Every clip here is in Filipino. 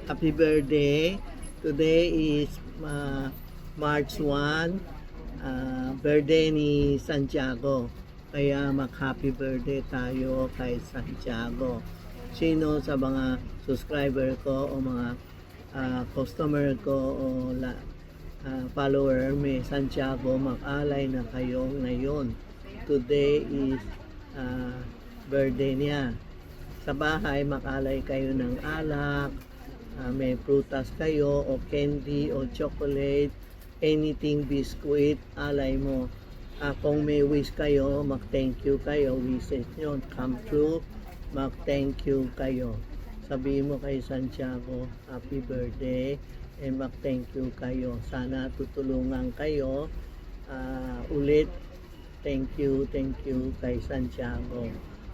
Happy birthday. Today is March 1, birthday ni Santiago. Kaya mag-happy birthday tayo kay Santiago. Sino sa mga subscriber ko o mga customer ko o follower may Santiago, mag-alay na kayo ngayon. Today is birthday niya. Sa bahay, mag-alay kayo ng alak, may prutas kayo o candy o chocolate, anything biscuit, alay mo. Kung may wish kayo, mag-thank you kayo, wishes nyo come true, mag-thank you kayo. Sabihin mo kay Santiago, happy birthday, and mag-thank you kayo. Sana tutulungan kayo ulit. Thank you kay Santiago.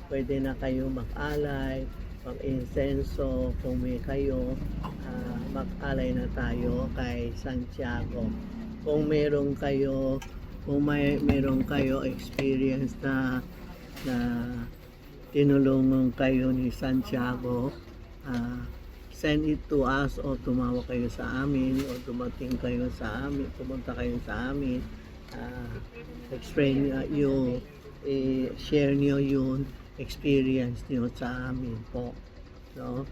Pwede na kayo mag-alay, mag-insenso, kung may kayo, mag-alay na tayo kay Santiago. Kung meron kayo, meron kayo experience na tinulungan kayo ni Santiago, send it to us o tumawa kayo sa amin o dumating kayo sa amin, pumunta kayo sa amin, explain yung share nyo yung experience nyo sa amin po. No?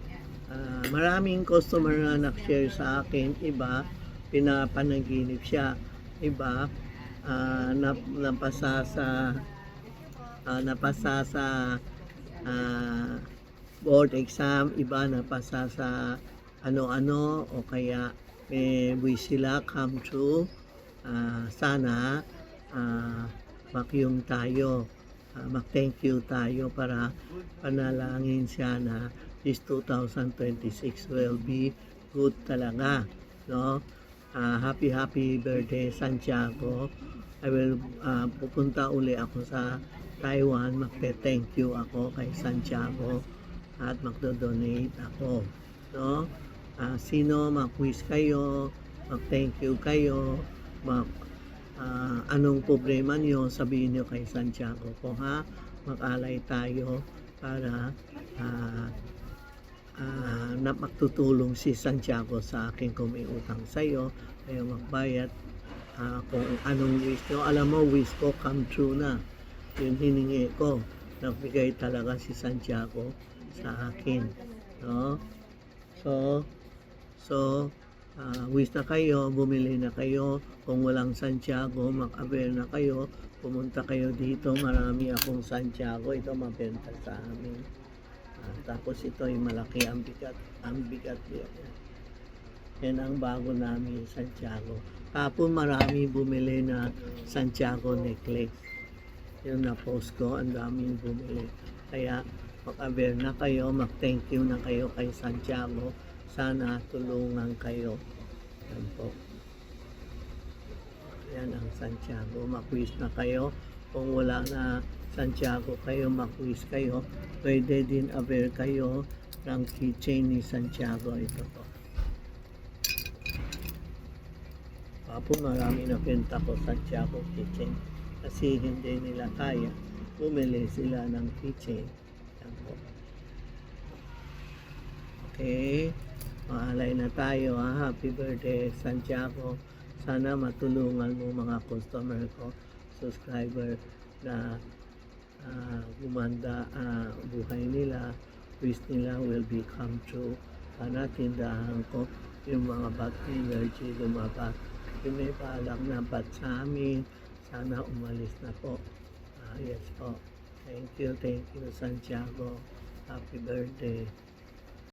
Maraming customer na nag-share sa akin, iba pinapanaginip siya, iba napasa sa board exam, iba napasa sa ano-ano o kaya may wish sila come true. Sana makyong tayo, mag-thank you tayo para panalangin siya na this 2026 will be good talaga, no? Happy birthday Santiago. I will pupunta uli ako sa Taiwan, magte-thank you ako kay Santiago at magdo-donate ako, no? Sino mag-wish kayo, mag-thank you kayo, anong problema niyo, sabihin niyo kay Santiago po, ha? Mag-alay tayo para na magtutulong si Santiago sa akin kung may utang sa'yo, kaya magbayad. Kung anong wish nyo, alam mo, wish ko come true na. Yung hiningi ko, nagbigay talaga si Santiago sa akin, no? So wish na kayo, bumili na kayo. Kung walang Santiago, mag-avail na kayo, pumunta kayo dito. Marami akong Santiago, ito mabenta sa amin. Tapos ito ay malaki, ang bigat yun. Yan ang bago namin, Santiago. Kapon marami bumili na Santiago necklace. Yung na-post ko, ang daming bumili. Kaya mag-avail na kayo, mag-thank you na kayo kay Santiago. Sana tulungan kayo. Yan po. Yan ang Santiago. Mag-wish na kayo. Kung wala na Santiago kayo, mag-wish kayo. Pwede din avail kayo ng keychain ni Santiago. Ito po. Apo, marami na benta ko Santiago keychain. Kasi hindi nila kaya. Bumili sila ng keychain. Yan po. Okay. Maalay na tayo, ha? Happy birthday, Santiago. Sana matulungan mo mga customer ko, subscriber na gumanda buhay nila, wish nila will become true. Sana tindahan ko yung mga bad energy lumabas. Yung may paalam na bad sa amin, sana umalis na po. Yes po. Thank you, Santiago. Happy birthday.